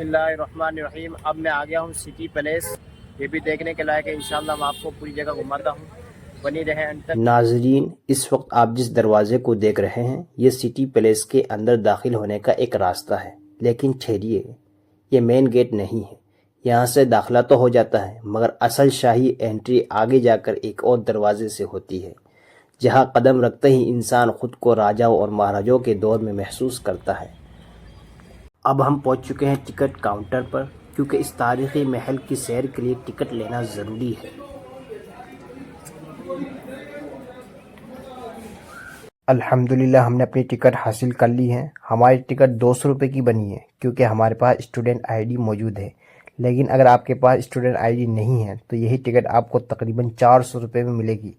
बिस्मिल्लाहिर्रहमानिर्रहीम। अब मैं आ गया हूँ सिटी पैलेस। ये भी देखने के लायक है। इंशाल्लाह मैं आपको पूरी जगह घुमाता हूँ, बनी रहे अंत तक। नाजरीन, इस वक्त आप जिस दरवाजे को देख रहे हैं ये सिटी पैलेस के अंदर दाखिल होने का एक रास्ता है, लेकिन ठहरिए, ये मेन गेट नहीं है। यहाँ से दाखिला तो हो जाता है, मगर असल शाही एंट्री आगे जाकर एक और दरवाजे से होती है, जहाँ कदम रखते ही इंसान खुद को राजाओं और महाराजाओं के दौर में महसूस करता है। अब हम पहुँच चुके हैं टिकट काउंटर पर, क्योंकि इस तारीख़ी महल की सैर के लिए टिकट लेना ज़रूरी है। अल्हम्दुलिल्लाह हमने अपनी टिकट हासिल कर ली है। हमारी टिकट 200 रुपये की बनी है, क्योंकि हमारे पास स्टूडेंट आईडी मौजूद है। लेकिन अगर आपके पास स्टूडेंट आईडी नहीं है तो यही टिकट आपको तकरीबन 400 रुपये में मिलेगी।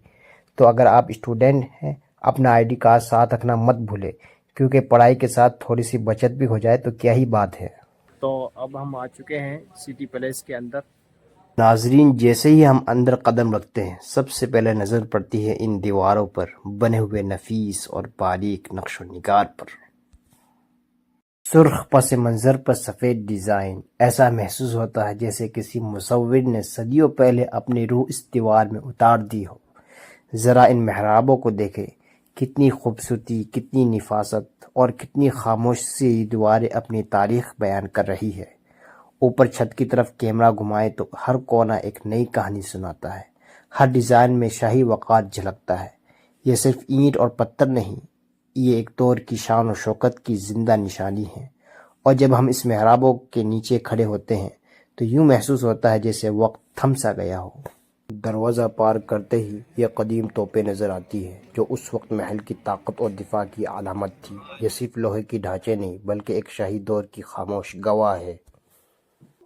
तो अगर आप स्टूडेंट हैं, अपना आईडी कार्ड साथ रखना मत भूलें, क्योंकि पढ़ाई के साथ थोड़ी सी बचत भी हो जाए तो क्या ही बात है। तो अब हम आ चुके हैं सिटी पैलेस के अंदर। नाजरीन, जैसे ही हम अंदर कदम रखते हैं, सबसे पहले नज़र पड़ती है इन दीवारों पर बने हुए नफीस और बारीक नक्शो निगार पर। सुर्ख पस मंज़र पर सफ़ेद डिज़ाइन, ऐसा महसूस होता है जैसे किसी मुसव्विर ने सदियों पहले अपनी रूह इस दीवार में उतार दी हो। ज़रा इन मेहराबों को देखें, कितनी खूबसूरती, कितनी निफासत और कितनी खामोशी से ये दीवारें अपनी तारीख़ बयान कर रही है। ऊपर छत की तरफ कैमरा घुमाए तो हर कोना एक नई कहानी सुनाता है। हर डिज़ाइन में शाही वक़ार झलकता है। ये सिर्फ ईंट और पत्थर नहीं, ये एक दौर की शान और शौकत की ज़िंदा निशानी है। और जब हम इस मेहराबों के नीचे खड़े होते हैं तो यूँ महसूस होता है जैसे वक्त थम सा गया हो। दरवाज़ा पार करते ही ये कदीम तोपें नज़र आती है, जो उस वक्त महल की ताकत और दिफा की अलामत थी। ये सिर्फ लोहे की ढांचे नहीं, बल्कि एक शाही दौर की खामोश गवाह है।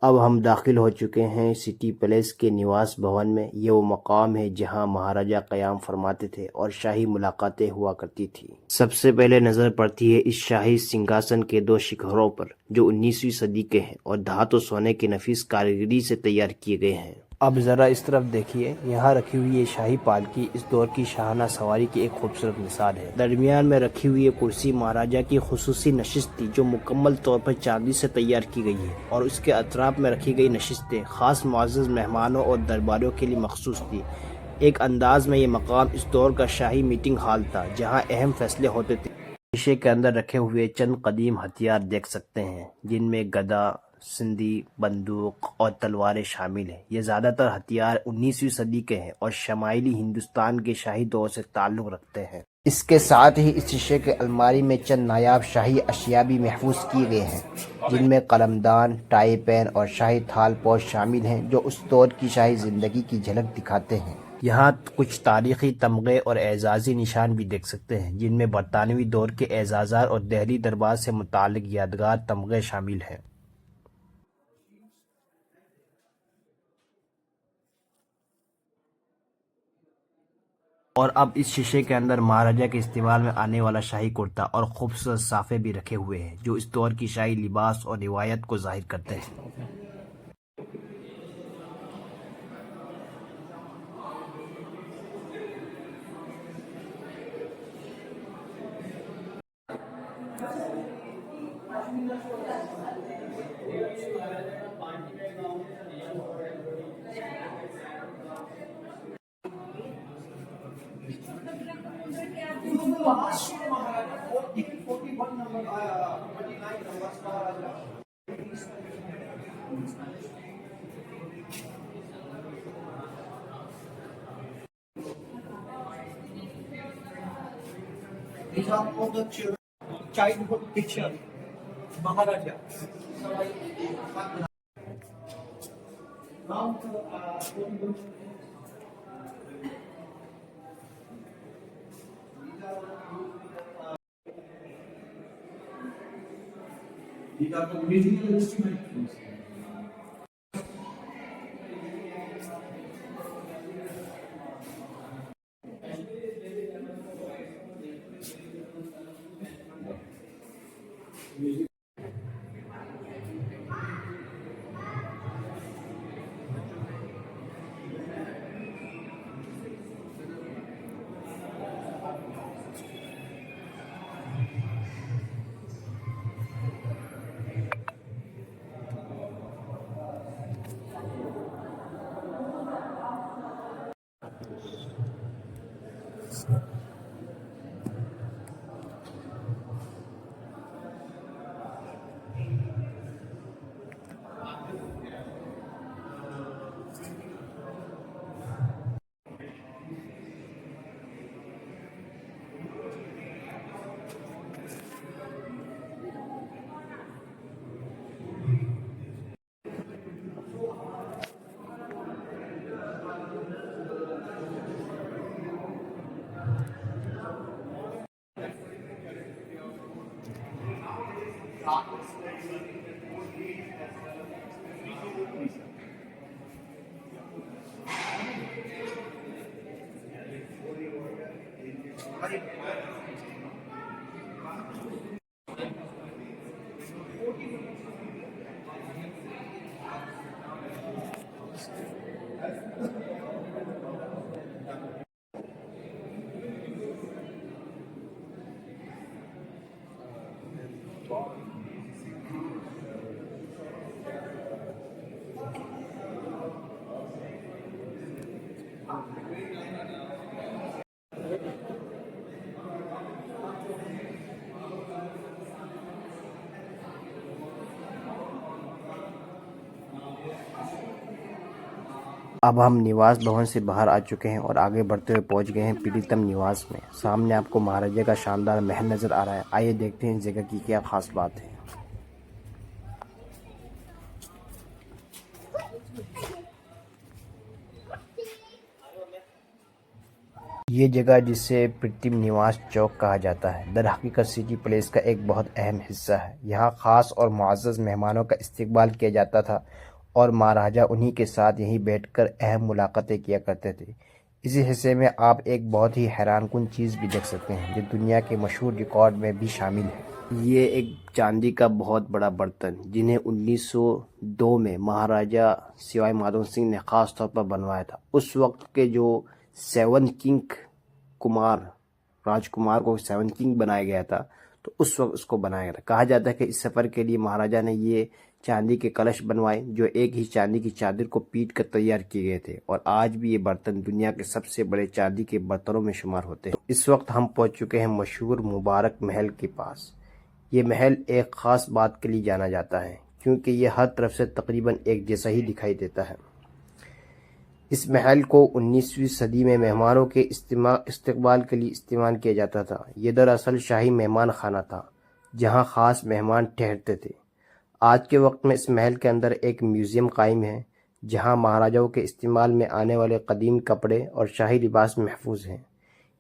अब हम दाखिल हो चुके हैं सिटी पैलेस के निवास भवन में। ये वो मकाम है जहां महाराजा क़याम फरमाते थे और शाही मुलाकातें हुआ करती थी। सबसे पहले नज़र पड़ती है इस शाही सिंहासन के 2 शिखरों पर, जो 19वीं सदी के हैं और धातु सोने की नफीस कारीगरी से तैयार किए गए हैं। अब ज़रा इस तरफ देखिए, यहाँ रखी हुई ये शाही पालकी इस दौर की शाहाना सवारी की एक खूबसूरत मिसाल है। दरमियान में रखी हुई ये कुर्सी महाराजा की खुसूसी नशिस्त थी, जो मुकम्मल तौर पर चांदी से तैयार की गई है, और उसके अतराफ में रखी गई नशिस्तें खास मुअज़्ज़ज़ मेहमानों और दरबारियों के लिए मखसूस थी। एक अंदाज में ये मकाम इस दौर का शाही मीटिंग हॉल था, जहाँ अहम फैसले होते थे। शीशे के अंदर रखे हुए चंद कदीम हथियार देख सकते हैं, जिनमें गदा, सिंधी, बंदूक और तलवारें शामिल हैं। ये ज़्यादातर हथियार 19वीं सदी के हैं और शमाइली हिंदुस्तान के शाही दौर से ताल्लुक़ रखते हैं। इसके साथ ही इस शीशे के अलमारी में चंद नायाब शाही अशिया भी महफूज किए गए हैं, जिनमें कलमदान, टाई पेन और शाही थाल पोश शामिल हैं, जो उस दौर की शाही ज़िंदगी की झलक दिखाते हैं। यहाँ कुछ तारीख़ी तमग़े और एजाज़ी निशान भी देख सकते हैं, जिनमें बरतानवी दौर के एजाज़ात और दिल्ली दरबार से मुताल्लिक़ यादगार तमग़े शामिल हैं। और अब इस शीशे के अंदर महाराजा के इस्तेमाल में आने वाला शाही कुर्ता और खूबसूरत साफ़े भी रखे हुए हैं, जो इस दौर की शाही लिबास और रिवायत को ज़ाहिर करते हैं। These are all the childhood picture, Maharaja. Now, these are the musical instruments. اب ہم نواس بھون سے باہر آ چکے ہیں اور آگے بڑھتے ہوئے پہنچ گئے ہیں پریتم نواس میں۔ سامنے آپ کو مہاراجہ کا شاندار محل نظر آ رہا ہے۔ آئیے دیکھتے ہیں اس جگہ کی کیا خاص بات ہے۔ یہ جگہ جسے پریتم نواس چوک کہا جاتا ہے، در حقیقت سٹی پیلیس کا ایک بہت اہم حصہ ہے۔ یہاں خاص اور معزز مہمانوں کا استقبال کیا جاتا تھا اور مہاراجہ انہی کے ساتھ یہیں بیٹھ کر اہم ملاقاتیں کیا کرتے تھے۔ اسی حصے میں آپ ایک بہت ہی حیران کن چیز بھی دیکھ سکتے ہیں جو دنیا کے مشہور ریکارڈ میں بھی شامل ہے۔ یہ ایک چاندی کا بہت بڑا برتن جنہیں 1902 میں مہاراجہ سوائی مادھو سنگھ نے خاص طور پر بنوایا تھا۔ اس وقت کے جو سیون کنگ راجکمار کو سیون کنگ بنایا گیا تھا، تو اس وقت اس کو بنایا گیا تھا۔ کہا جاتا ہے کہ اس سفر کے لیے مہاراجہ نے یہ چاندی کے کلش بنوائے جو ایک ہی چاندی کی چادر کو پیٹ کر تیار کیے گئے تھے، اور آج بھی یہ برتن دنیا کے سب سے بڑے چاندی کے برتنوں میں شمار ہوتے ہیں۔ اس وقت ہم پہنچ چکے ہیں مشہور مبارک محل کے پاس۔ یہ محل ایک خاص بات کے لیے جانا جاتا ہے کیونکہ یہ ہر طرف سے تقریباً ایک جیسا ہی دکھائی دیتا ہے۔ اس محل کو 19ویں صدی میں مہمانوں کے استقبال کے لیے استعمال کیا جاتا تھا۔ یہ دراصل شاہی مہمان خانہ تھا جہاں خاص مہمان ٹھہرتے تھے۔ آج کے وقت میں اس محل کے اندر ایک میوزیم قائم ہے جہاں مہاراجاؤں کے استعمال میں آنے والے قدیم کپڑے اور شاہی لباس محفوظ ہیں۔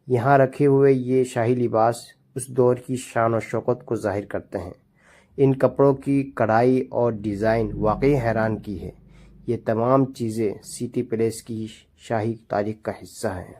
یہاں رکھے ہوئے یہ شاہی لباس اس دور کی شان و شوکت کو ظاہر کرتے ہیں۔ ان کپڑوں کی کڑھائی اور ڈیزائن واقعی حیران کی ہے۔ یہ تمام چیزیں سٹی پیلیس کی شاہی تاریخ کا حصہ ہیں۔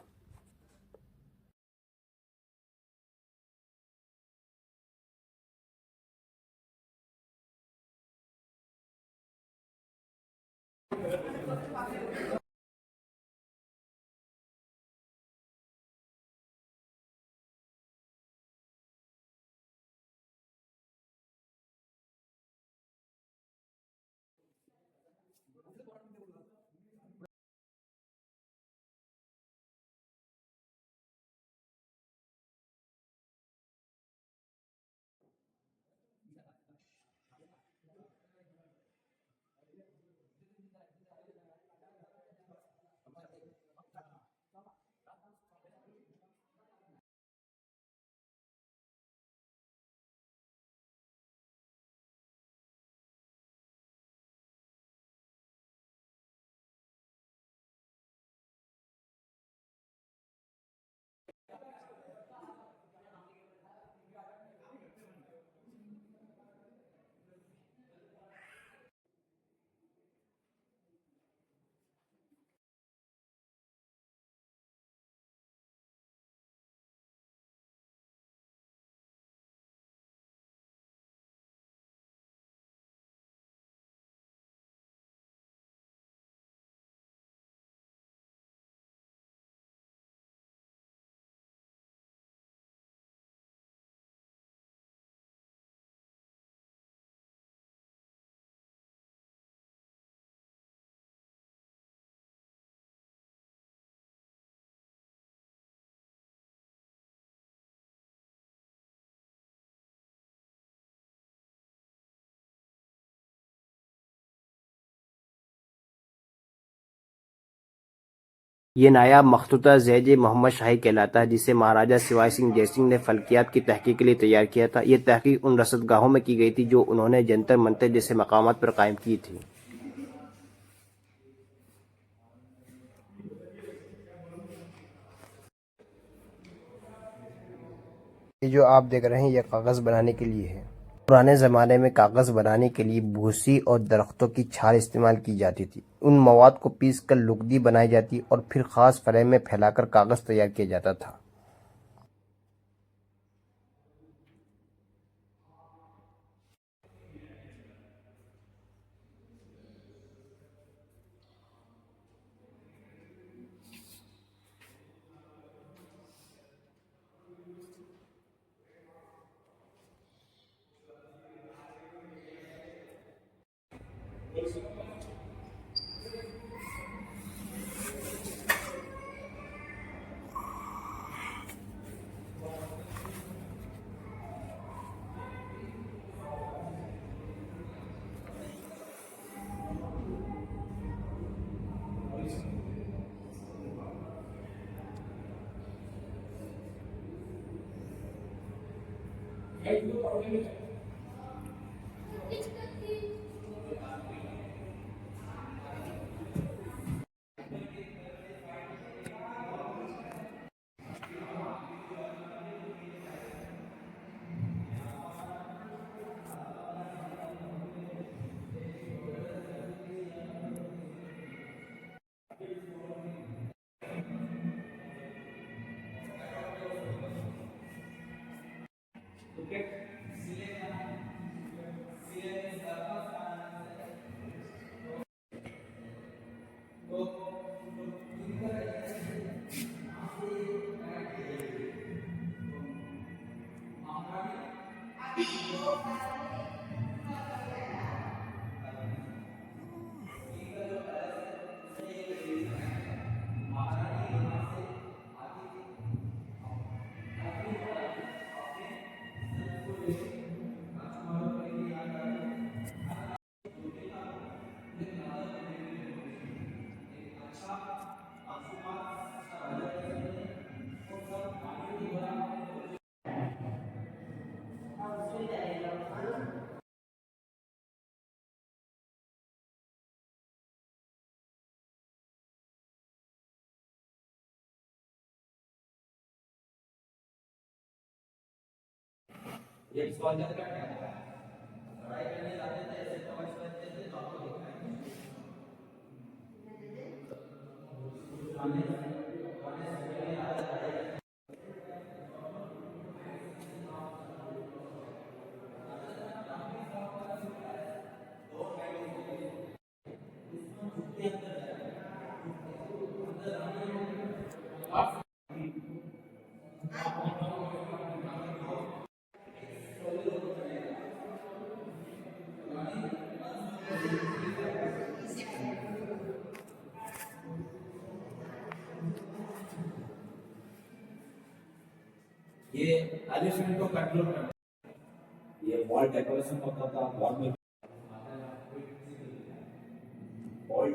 یہ نایاب مخطوطہ زیج محمد شاہی کہلاتا ہے جسے مہاراجہ سوائی سنگھ جے سنگھ نے فلکیات کی تحقیق کے لیے تیار کیا تھا۔ یہ تحقیق ان رصدگاہوں میں کی گئی تھی جو انہوں نے جنتر منتر جیسے مقامات پر قائم کی تھی۔ یہ جو آپ دیکھ رہے ہیں یہ کاغذ بنانے کے لیے ہے۔ پرانے زمانے میں کاغذ بنانے کے لیے بھوسی اور درختوں کی چھال استعمال کی جاتی تھی۔ ان مواد کو پیس کر لکدی بنائی جاتی اور پھر خاص فریم میں پھیلا کر کاغذ تیار کیا جاتا تھا۔ ये एलिफेंट को कंट्रोल करना, ये वॉल डेकोरेशन होता था वॉल में wall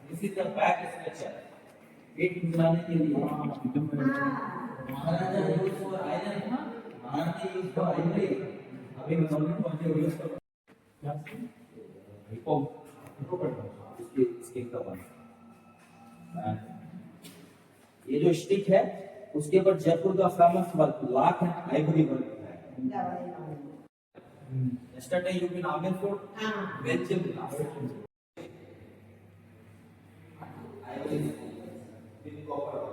this is the back structure एक बनाने के लिए maharaja use for iron maharaja use for ivory अभी गवर्नमेंट को यूज कर क्या इसके कवर ये जो स्टिक है उसके ऊपर जयपुर का फेमस लाख है आइवरी वर्क है yesterday you been Amen Fort Belgium ivory with copper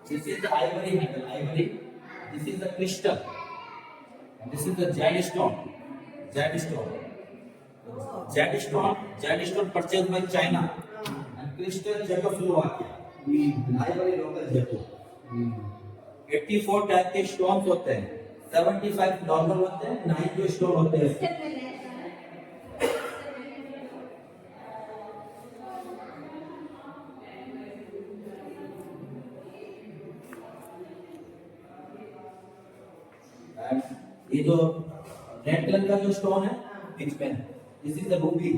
This is the ivory handle, ivory. This is the crystal. And this is the jade stone. Jade stone. Jade stone purchased by China. And crystal Czechoslovakia. Ivory local Jaipur. 84 type के stones होते हैं 75 normal होते हैं, 9 जो stone होते हैं। ये जो रेड कलर का जो स्टोन है बीच में, दिस इज द रूबी।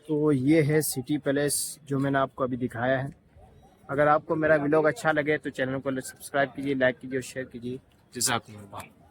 तो ये है सिटी पैलेस जो मैंने आपको अभी दिखाया है। अगर आपको मेरा व्लॉग अच्छा लगे तो चैनल को सब्सक्राइब कीजिए, लाइक कीजिए और शेयर कीजिए। जज़ाकुमुल्लाह।